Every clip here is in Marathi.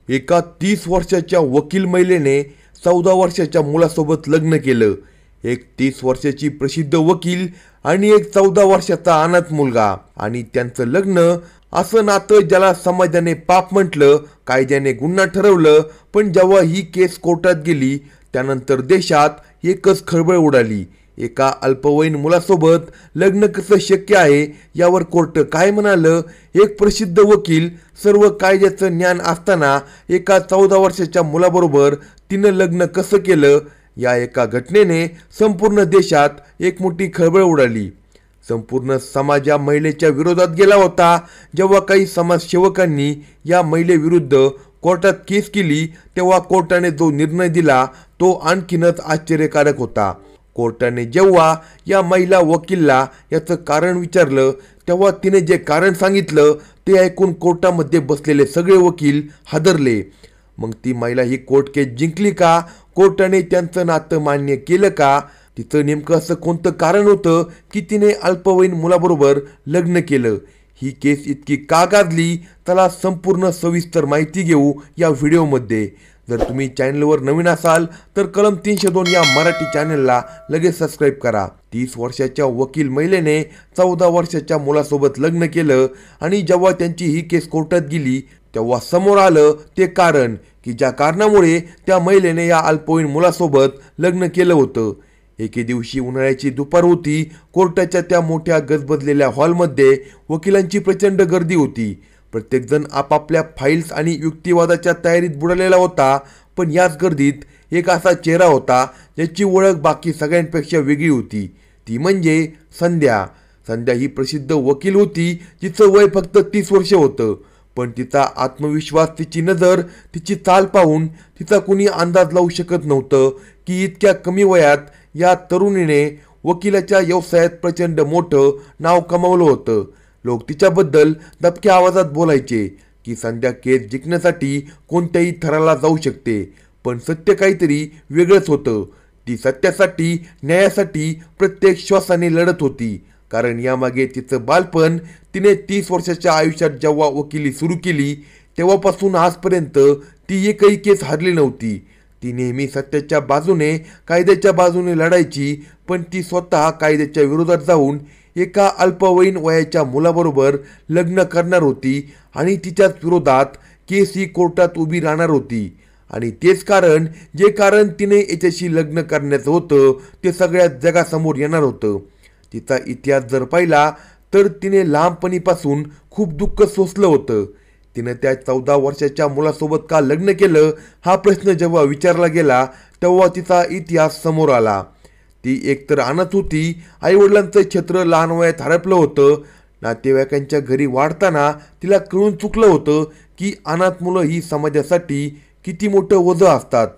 एका 30 वर्षाच्या वकील महिलेने 14 वर्षाच्या मुलासोबत लग्न केलं. एक 30 वर्षाची प्रसिद्ध वकील आणि एक 14 वर्षाचा अनाथ मुलगा आणि त्यांचं लग्न. असं नातं ज्याला समाजाने पाप म्हटलं, कायद्याने गुन्हा ठरवलं. पण जेव्हा ही केस कोर्टात गेली त्यानंतर देशात एकच खळबळ उडाली. एका अल्पवयीन मुलासोबत लग्न कसं शक्य आहे यावर कोर्ट काय म्हणालं. एक प्रसिद्ध वकील, सर्व कायद्याचं ज्ञान असताना एका 14 वर्षाच्या मुलाबरोबर तिनं लग्न कसं केलं. या एका घटनेने संपूर्ण देशात एक मोठी खळबळ उडाली. संपूर्ण समाज या महिलेच्या विरोधात गेला होता. जेव्हा काही समाजसेवकांनी या महिलेविरुद्ध कोर्टात केस केली तेव्हा कोर्टाने जो निर्णय दिला तो आणखीनच आश्चर्यकारक होता. कोर्टाने जेव्हा या महिला वकीलला याचं कारण विचारलं तेव्हा तिने जे कारण सांगितलं ते ऐकून कोर्टामध्ये बसलेले सगळे वकील हादरले. मग ती महिला ही कोर्ट केस जिंकली का? कोर्टाने त्यांचं नातं मान्य केलं का? तिचं नेमकं असं कोणतं कारण होतं की तिने अल्पवयीन मुलाबरोबर लग्न केलं? ही केस इतकी का गाजली? चला संपूर्ण सविस्तर माहिती घेऊ या व्हिडिओमध्ये. जर तुम्ही चॅनलवर नवीन असाल तर कलम 302 या मराठी चॅनलला लगेच सबस्क्राईब करा. 30 वर्षाच्या वकील महिलेने 14 वर्षाच्या मुलासोबत लग्न केलं आणि जेव्हा त्यांची ही केस कोर्टात गेली तेव्हा समोर आलं ते कारण की ज्या कारणामुळे त्या महिलेने या अल्पवयीन मुलासोबत लग्न केलं होतं. एके दिवशी उन्हाळ्याची दुपार होती. कोर्टाच्या त्या मोठ्या गजबजलेल्या हॉलमध्ये वकिलांची प्रचंड गर्दी होती. प्रत्येकजण आपापल्या फाईल्स आणि युक्तिवादाच्या तयारीत बुडालेला होता. पण याच गर्दीत एक असा चेहरा होता ज्याची ओळख बाकी सगळ्यांपेक्षा वेगळी होती. ती म्हणजे संध्या. संध्या ही प्रसिद्ध वकील होती जिचं वय फक्त 30 वर्ष होतं. पण तिचा आत्मविश्वास, तिची नजर, तिची चाल पाहून तिचा कुणी अंदाज लावू शकत नव्हतं की इतक्या कमी वयात या तरुणीने वकिलाच्या व्यवसायात प्रचंड मोठं नाव कमावलं होतं. लोक तिच्याबद्दल दबक्या आवाजात बोलायचे की संध्या केस जिंकण्यासाठी कोणत्याही थराला जाऊ शकते. पण सत्य काहीतरी वेगळंच होतं. ती सत्यासाठी, न्यायासाठी प्रत्येक श्वासाने लढत होती. कारण यामागे तिचं बालपण. तिने 30 वर्षाच्या आयुष्यात जेव्हा वकिली सुरू केली तेव्हापासून आजपर्यंत ती एकही केस हारली नव्हती. ती नेहमी सत्याच्या बाजूने, कायद्याच्या बाजूने लढायची. पण ती स्वतः कायद्याच्या विरोधात जाऊन एका अल्पवयीन वयाच्या मुलाबरोबर लग्न करणार होती आणि तिच्याच विरोधात केस ही कोर्टात उभी राहणार होती. आणि तेच कारण, जे कारण तिने याच्याशी लग्न करण्याचं होतं ते सगळ्या जगासमोर येणार होतं. तिचा इतिहास जर पाहिला तर तिने लहानपणीपासून खूप दुःख सोसलं होतं. तिनं त्या 14 वर्षाच्या मुलासोबत का लग्न केलं हा प्रश्न जेव्हा विचारला गेला तेव्हा तिचा इतिहास समोर आला. ती एकतर अनाथ होती. आईवडिलांचं छत्र लहान वयात हरपलं होतं. नातेवाईकांच्या घरी वाढताना तिला कळून चुकलं होतं की अनाथ मुलं ही समाजासाठी किती मोठं ओझं असतात.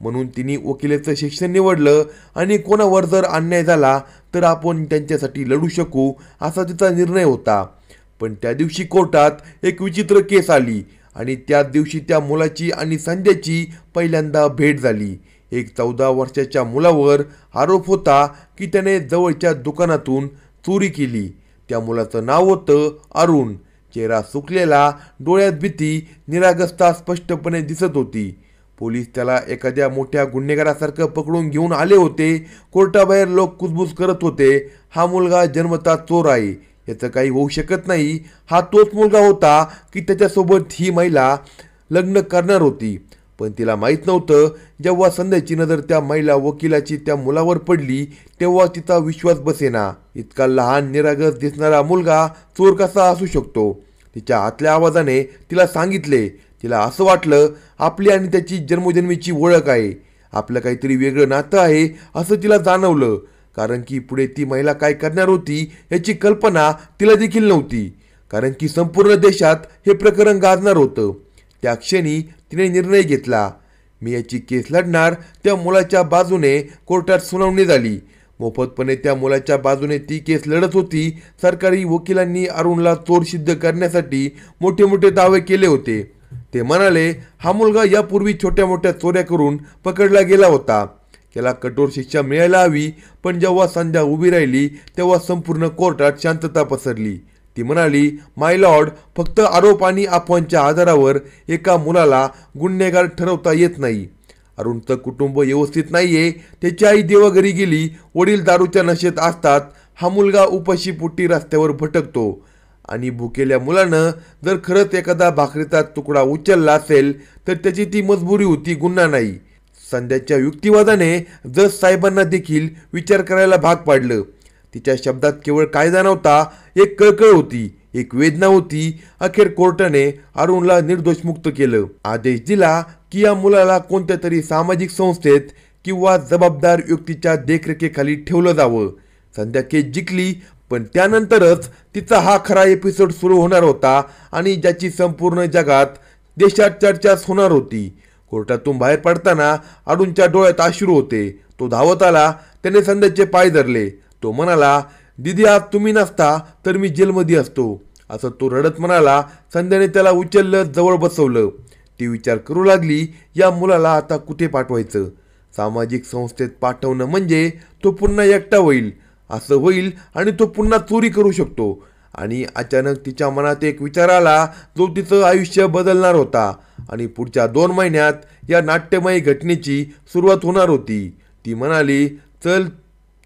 म्हणून तिने वकिलीचं शिक्षण निवडलं आणि कोणावर जर अन्याय झाला तर आपण त्यांच्यासाठी लढू शकू असा तिचा निर्णय होता. पण त्या दिवशी कोर्टात एक विचित्र केस आली आणि त्याच दिवशी त्या मुलाची आणि संध्याची पहिल्यांदा भेट झाली. एक 14 वर्षाच्या मुलावर आरोप होता की त्याने जवळच्या दुकानातून चोरी केली. त्या मुलाचं नाव होतं अरुण. चेहरा सुकलेला, डोळ्यात भीती, निरागसता स्पष्टपणे दिसत होती. पोलीस त्याला एखाद्या मोठ्या गुन्हेगारासारखं पकडून घेऊन आले होते. कोर्टाबाहेर लोक कुजबुज करत होते, हा मुलगा जन्मता चोर आहे, याचं काही होऊ शकत नाही. हा तोच मुलगा होता की त्याच्यासोबत ही महिला लग्न करणार होती. पण तिला माहीत नव्हतं जेव्हा संध्याची नजर त्या महिला वकिलाची त्या मुलावर पडली तेव्हा तिचा विश्वास बसेना. इतका लहान निरागस दिसणारा मुलगा चोर कसा असू शकतो? तिच्या आतल्या आवाजाने तिला सांगितले. तिला असं वाटलं आपली आणि त्याची जन्मोजन्मीची ओळख आहे, आपलं काहीतरी वेगळं नातं आहे असं तिला जाणवलं. कारण की पुढे ती महिला काय करणार होती याची कल्पना तिला देखील नव्हती. कारण की संपूर्ण देशात हे प्रकरण गाजणार होतं. त्या क्षणी तिने निर्णय घेतला, मी याची केस लढणार. त्या मुलाच्या बाजूने कोर्टात सुनावणी झाली. मोफतपणे त्या मुलाच्या बाजूने ती केस लढत होती. सरकारी वकिलांनी अरुणला चोर सिद्ध करण्यासाठी मोठे मोठे दावे केले होते. ते म्हणाले हा मुलगा यापूर्वी छोट्या मोठ्या चोऱ्या करून पकडला गेला होता, त्याला कठोर शिक्षा मिळायला हवी. पण जेव्हा संध्या उभी राहिली तेव्हा संपूर्ण कोर्टात शांतता पसरली. ती म्हणाली, माय लॉर्ड, फक्त आरोप आणि अफवांच्या आधारावर एका मुलाला गुन्हेगार ठरवता येत नाही. अरुणचं कुटुंब व्यवस्थित नाहीये. त्याची आई देवघरी गेली, वडील दारूच्या नशेत असतात, हा मुलगा उपाशीपोटी रस्त्यावर भटकतो. आणि भुकेल्या मुलानं जर खरंच एखादा भाकरीचा तुकडा उचलला असेल तर त्याची ती मजबुरी होती, गुन्हा नाही. संध्याच्या युक्तिवादाने जज साहेबांना देखील विचार करायला भाग पाडलं. तिच्या शब्दात केवळ कायदा नव्हता, एक कळकळ होती, एक वेदना होती. अखेर कोर्टाने अरुणला निर्दोष मुक्त केलं. आदेश दिला की या मुलाला कोणत्या तरी सामाजिक संस्थेत किंवा जबाबदार व्यक्तीच्या देखरेखीखाली ठेवलं जावं. संध्या केस जिंकली, पण त्यानंतरच तिचा हा खरा एपिसोड सुरू होणार होता आणि ज्याची संपूर्ण जगात, देशात चर्चाच होणार होती. कोर्टातून बाहेर पडताना अरुणच्या डोळ्यात अश्रू होते. तो धावत आला, त्याने संध्याचे पाय धरले. तो म्हणाला, दीदी, आज तुम्ही नसता तर मी जेलमध्ये असतो, असं तो रडत म्हणाला. संध्याने त्याला उचललं, जवळ बसवलं. ती विचार करू लागली, या मुलाला आता कुठे पाठवायचं? सामाजिक संस्थेत पाठवणं म्हणजे तो पुन्हा एकटा होईल, असं होईल आणि तो पुन्हा चोरी करू शकतो. आणि अचानक तिच्या मनात एक विचार आला जो तिचं आयुष्य बदलणार होता. आणि पुढच्या 2 महिन्यात या नाट्यमय घटनेची सुरुवात होणार होती. ती म्हणाली, चल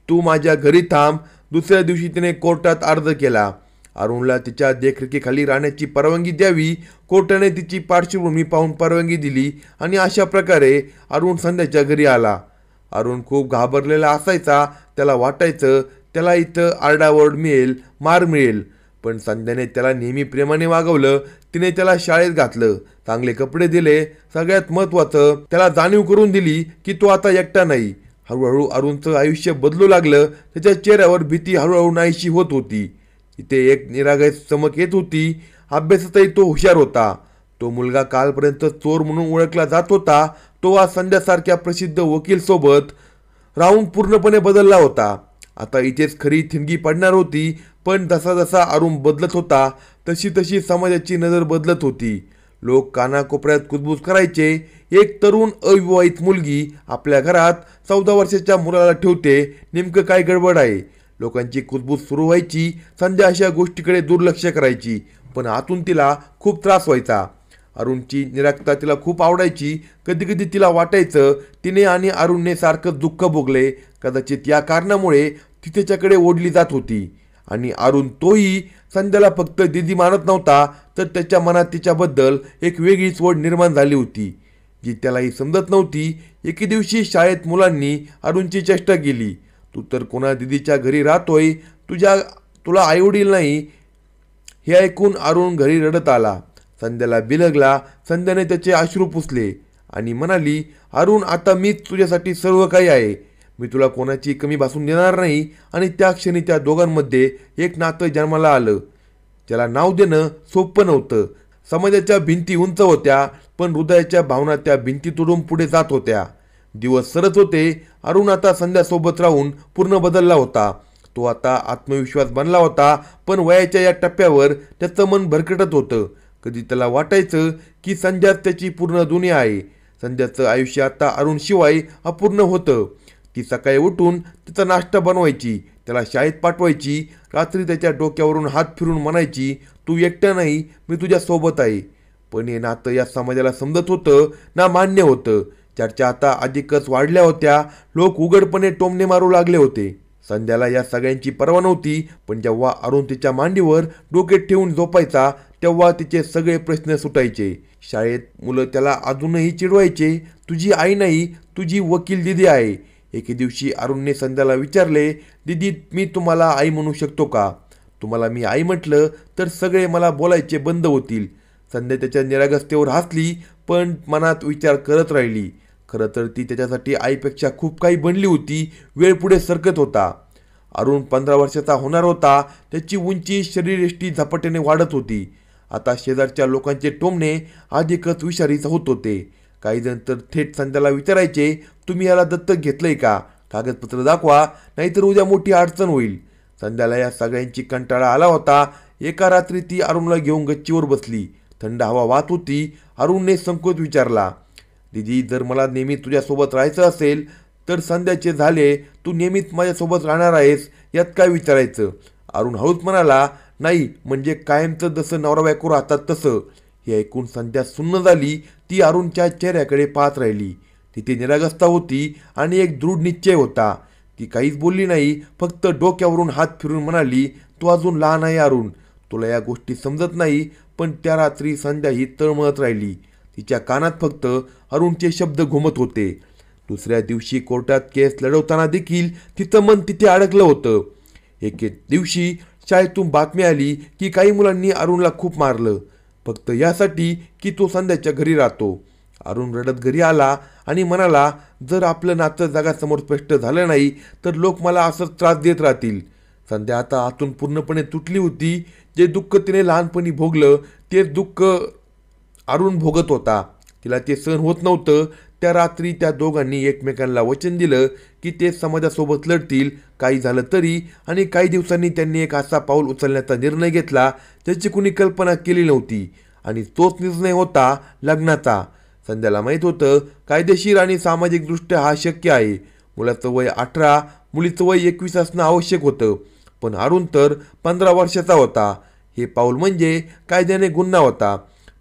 तू माझ्या घरी थांब. दुसऱ्या दिवशी तिने कोर्टात अर्ज केला. अरुणला तिच्या देखरेखीखाली राहण्याची परवानगी द्यावी. कोर्टाने तिची पार्श्वभूमी पाहून परवानगी दिली आणि अशा प्रकारे अरुण संध्याच्या घरी आला. अरुण खूप घाबरलेला असायचा. त्याला वाटायचं त्याला इथं आरडाओरड मिळेल, मार मिळेल. पण संध्याने त्याला नेहमी प्रेमाने वागवलं. तिने त्याला शाळेत घातलं, चांगले कपडे दिले. सगळ्यात महत्त्वाचं, त्याला जाणीव करून दिली की तो आता एकटा नाही. हळूहळू अरुणचं आयुष्य बदलू लागलं. त्याच्या चेहऱ्यावर भीती हळूहळू नाहीशी होत होती. इथे एक निरागस चमक येत होती. अभ्यासातही तो हुशार होता. तो मुलगा कालपर्यंत चोर म्हणून ओळखला जात होता, तो आज संध्यासारख्या प्रसिद्ध वकील सोबत राहून पूर्णपणे बदलला होता. आता इथेच खरी ठिणगी पडणार होती. पण जसा जसा अरुण बदलत होता तशी तशी समाजाची नजर बदलत होती. लोक कानाकोपऱ्यात कुजबूज करायचे, एक तरुण अविवाहित मुलगी आपल्या घरात 14 वर्षाच्या मुलाला ठेवते, नेमकं काय गडबड आहे? लोकांची कुजबूज सुरू व्हायची. संध्या अशा गोष्टीकडे दुर्लक्ष करायची, पण आतून तिला खूप त्रास व्हायचा. अरुणची निरागता तिला खूप आवडायची. कधी कधी तिला वाटायचं तिने आणि अरुणने सारखं दुःख भोगले. कदाचित या कारणामुळे ती त्याच्याकडे ओढली जात होती. आणि अरुण तोही संध्याला फक्त दीदी मानत नव्हता, तर त्याच्या मनात तिच्याबद्दल एक वेगळीच ओढ निर्माण झाली होती, जी त्यालाही समजत नव्हती. एके दिवशी शाळेत मुलांनी अरुणची चेष्टा केली, तू तर कोणा दीदीच्या घरी राहतोय, तुला आईवडील नाही. हे ऐकून अरुण घरी रडत आला. संध्याला बिलगला. संध्याने त्याचे अश्रू पुसले आणि म्हणाली, अरुण, आता मीच तुझ्यासाठी सर्व काही आहे. मी तुला कोणाची कमी भासून देणार नाही. आणि त्या क्षणी त्या दोघांमध्ये एक नातं जन्माला आलं, ज्याला नाव देणं सोपं नव्हतं. समाजाच्या भिंती उंच होत्या, पण हृदयाच्या भावना त्या भिंती तोडून पुढे जात होत्या. दिवस सरत होते. अरुण आता संध्यासोबत राहून पूर्ण बदलला होता. तो आता आत्मविश्वास बनला होता, पण वयाच्या या टप्प्यावर त्याचं मन भरकटत होतं. कधी त्याला वाटायचं की संध्याच त्याची पूर्ण दुनिया आहे. संध्याचं आयुष्य आता अरुणशिवाय अपूर्ण होतं. ती सकाळी उठून तिचा नाश्ता बनवायची, त्याला शाळेत पाठवायची, रात्री त्याच्या डोक्यावरून हात फिरून म्हणायची, तू एकटा नाही, मी तुझ्या सोबत आहे. पण हे नातं या समाजाला समजत होतं ना मान्य होतं. चर्चा आता अधिकच वाढल्या होत्या. लोक उघडपणे टोमणे मारू लागले होते. संध्याला या सगळ्यांची पर्वा नव्हती. पण जेव्हा अरुण तिच्या मांडीवर डोके ठेवून झोपायचा, तेव्हा तिचे सगळे प्रश्न सुटायचे. शाळेत मुलं त्याला अजूनही चिडवायचे, तुझी आई नाही, तुझी वकील दीदी आहे. एके दिवशी अरुणने संध्याला विचारले, दीदी, मी तुम्हाला आई म्हणू शकतो का? तुम्हाला मी आई म्हटलं तर सगळे मला बोलायचे बंद होतील. संध्या त्याच्या निरागसतेवर हसली, पण मनात विचार करत राहिली. खरं तर ती त्याच्यासाठी आईपेक्षा खूप काही बनली होती. वेळ पुढे सरकत होता. अरुण 15 वर्षाचा होणार होता. त्याची उंची, शरीरयष्टी झपाट्याने वाढत होती. आता शेजारच्या लोकांचे टोमणे अधिकच विषारी होत होते. काही जण तर थेट संध्याला विचारायचे, तुम्ही याला दत्तक घेतलंय का? कागदपत्र दाखवा, नाहीतर उद्या मोठी अडचण होईल. संध्याला या सगळ्यांची कंटाळा आला होता. एका रात्री ती अरुणला घेऊन गच्चीवर बसली. थंड हवा वाहत होती. अरुणने संकोच विचारला, दीदी, जर मला नेहमी तुझ्यासोबत राहायचं असेल तर संध्याचे झाले, तू नेहमीच माझ्यासोबत राहणार आहेस, यात काय विचारायचं? अरुण हळूच म्हणाला, नाही म्हणजे कायमचं जसं नवरा बायको राहतात तसं. हे ऐकून संध्या सुन्न झाली. ती अरुणच्या चेहऱ्याकडे पाहत राहिली. तिथे निरागसता होती आणि एक दृढ निश्चय होता. ती काहीच बोलली नाही, फक्त डोक्यावरून हात फिरून म्हणाली, तू अजून लहान आहे अरुण, तुला या गोष्टी समजत नाही. पण त्या रात्री संध्या ही तळमळत राहिली. तिच्या कानात फक्त अरुणचे शब्द घुमत होते. दुसऱ्या दिवशी कोर्टात केस लढवताना देखील तिचं मन तिथे अडकलं होतं. एक दिवशी शाळेतून बातमी आली की काही मुलांनी अरुणला खूप मारलं, फक्त यासाठी की तो संध्याच्या घरी राहतो. अरुण रडत घरी आला आणि म्हणाला, जर आपलं नातं जगासमोर स्पष्ट झालं नाही तर लोक मला असंच त्रास देत राहतील. संध्या आता आतून पूर्णपणे तुटली होती. जे दुःख तिने लहानपणी भोगलं तेच दुःख अरुण भोगत होता. तिला ते सहन होत नव्हतं. त्या रात्री त्या दोघांनी एकमेकांना वचन दिलं की ते समाजासोबत लढतील काही झालं तरी. आणि काही दिवसांनी त्यांनी एक असा पाऊल उचलण्याचा निर्णय घेतला ज्याची कुणी कल्पना केली नव्हती. आणि तोच निर्णय होता लग्नाचा. संध्याला माहीत होतं कायदेशीर आणि सामाजिकदृष्ट्या हा शक्य आहे. मुलाचं वय 18, मुलीचं वय 21 असणं आवश्यक होतं. पण अरुण तर 15 वर्षाचा होता. हे पाऊल म्हणजे कायद्याने गुन्हा होता.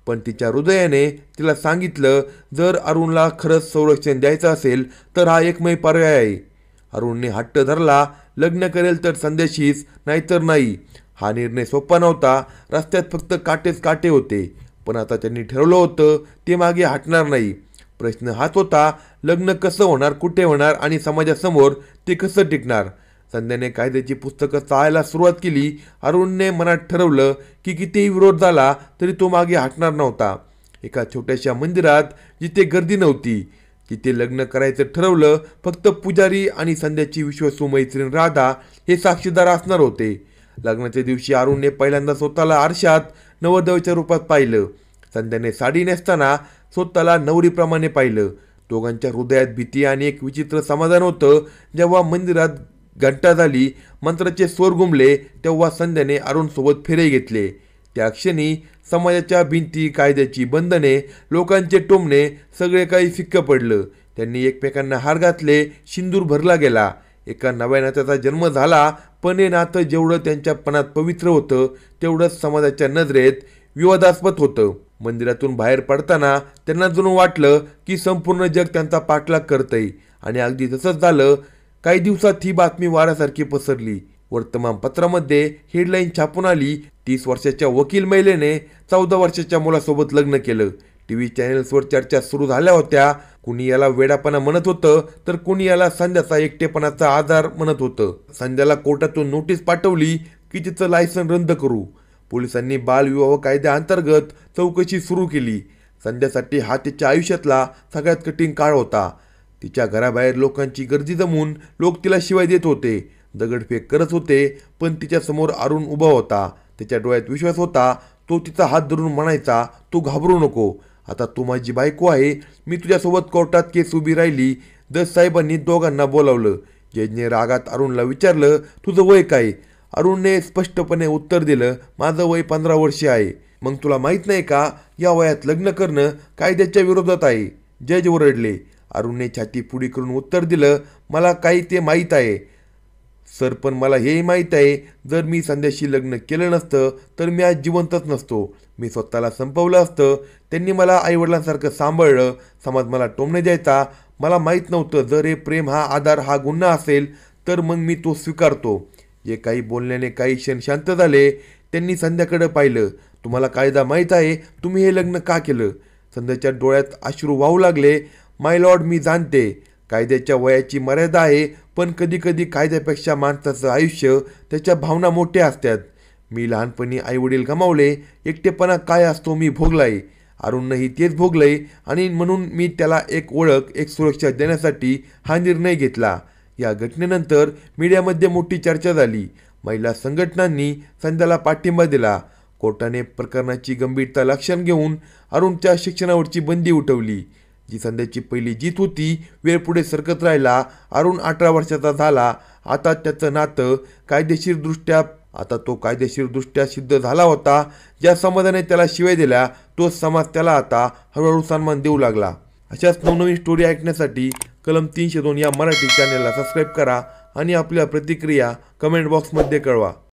पण तिच्या हृदयाने तिला सांगितलं, जर अरुणला खरंच संरक्षण द्यायचं असेल तर हा एकमेव पर्याय आहे. अरुणने हट्ट धरला, लग्न करेल तर संध्याशीच, नाहीतर नाही. हा निर्णय सोपा नव्हता. रस्त्यात फक्त काटेच काटे होते. पण आता त्यांनी ठरवलं होतं ते मागे हटणार नाही. प्रश्न हाच होता, लग्न कसं होणार, कुठे होणार आणि समाजासमोर ते कसं टिकणार. संध्याने कायद्याची पुस्तकं चाळायला सुरुवात केली. अरुणने मनात ठरवलं की कितीही विरोध झाला तरी तो मागे हटणार नव्हता. एका छोट्याशा मंदिरात जिथे गर्दी नव्हती तिथे लग्न करायचं ठरवलं. फक्त पुजारी आणि संध्याची विश्वासू मैत्रीण राधा हे साक्षीदार असणार होते. लग्नाच्या दिवशी अरुणने पहिल्यांदा स्वतःला आरशात नवरदेवाच्या रूपात पाहिलं. संध्याने साडी नेसताना स्वतःला नवरीप्रमाणे पाहिलं. दोघांच्या हृदयात भीती आणि एक विचित्र समाधान होतं. जेव्हा मंदिरात घंटा झाली, मंत्राचे स्वर घुमले, तेव्हा संध्याने अरुणसोबत फेरे घेतले. त्या क्षणी समाजाच्या भिंती, कायद्याची बंधने, लोकांचे टोमणे सगळे काही फिक्कं पडलं. त्यांनी एकमेकांना हार घातले, सिंदूर भरला गेला. एका नव्या नात्याचा जन्म झाला. पण हे नातं जेवढं त्यांच्या पणात पवित्र होतं तेवढंच समाजाच्या नजरेत विवादास्पद होतं. मंदिरातून बाहेर पडताना त्यांना जणू वाटलं की संपूर्ण जग त्यांचा पाठलाग करतंय. आणि अगदी तसंच झालं. काही दिवसात ही बातमी वाऱ्यासारखी पसरली. वर्तमानपत्रामध्ये हेडलाईन छापून आली, 30 वर्षाच्या वकील महिलेने 14 वर्षाच्या मुलासोबत लग्न केलं. टीव्ही चॅनेल्सवर चर्चा सुरू झाल्या होत्या. कुणी याला वेडापणा म्हणत होतं तर कुणी याला संध्याचा एकटेपणाचा आधार म्हणत होतं. संध्याला कोर्टातून नोटीस पाठवली की तिचं लायसन रद्द करू. पोलिसांनी बालविवाह कायद्याअंतर्गत चौकशी सुरू केली. संध्यासाठी हा तिच्या आयुष्यातला सगळ्यात कठीण काळ होता. तिच्या घराबाहेर लोकांची गर्दी जमून लोक तिला शिवाय देत होते, दगडफेक करत होते. पण तिच्यासमोर अरुण उभा होता. त्याच्या डोळ्यात विश्वास होता. तो तिचा हात धरून म्हणायचा, तू घाबरू नको, आता तू माझी बायको आहे. मी तुझ्यासोबत कोर्टात केस उभी राहिली. जज साहेबांनी दोघांना बोलावलं. जजने रागात अरुणला विचारलं, तुझं वय काय? अरुणने स्पष्टपणे उत्तर दिलं, माझं वय 15 वर्षे आहे. मग तुला माहीत नाही का, या वयात लग्न करणं कायद्याच्या विरोधात आहे. जज ओरडले. अरुणने छाती पुढे करून उत्तर दिलं, मला काही ते माहीत आहे सर, पण मला हेही माहीत आहे, जर मी संध्याशी लग्न केलं नसतं तर मी आज जिवंतच नसतो. मी स्वतःला संपवलं असतं. त्यांनी मला आईवडिलांसारखं सांभाळलं. समाज मला टोमणे द्यायचा. मला माहीत नव्हतं जर हे प्रेम हा आधार हा गुन्हा असेल तर मग मी तो स्वीकारतो. जे काही बोलण्याने काही क्षण शांत झाले. त्यांनी संध्याकडे पाहिलं. तुम्हाला कायदा माहीत आहे, तुम्ही हे लग्न का केलं? संध्याच्या डोळ्यात अश्रू वाहू लागले. माय लॉर्ड, मी जाणते कायद्याच्या वयाची मर्यादा आहे, पण कधी कधी कायद्यापेक्षा माणसाचं आयुष्य, त्याच्या भावना मोठ्या असतात. मी लहानपणी आईवडील गमावले. एकटेपणा काय असतो मी भोगलाय. अरुणनंही तेच भोगलंय. आणि म्हणून मी त्याला एक ओळख, एक सुरक्षा देण्यासाठी हा निर्णय घेतला. या घटनेनंतर मीडियामध्ये मोठी चर्चा झाली. महिला संघटनांनी संध्याला पाठिंबा दिला. कोर्टाने प्रकरणाची गंभीरता लक्षात घेऊन अरुणच्या शिक्षणावरची बंदी उठवली. जी संध्याची पहिली जीत होती. वेळ पुढे सरकत राहिला. अरुण 18 वर्षाचा झाला. आता त्याचं नातं कायदेशीरदृष्ट्या सिद्ध झाला होता. ज्या समाजाने त्याला शिवाय दिल्या तोच समाज त्याला आता हळूहळू सन्मान देऊ लागला. अशाच नवनवीन स्टोरी ऐकण्यासाठी कलम 302 या मराठी चॅनलला सबस्क्राईब करा आणि आपल्या प्रतिक्रिया कमेंट बॉक्समध्ये कळवा.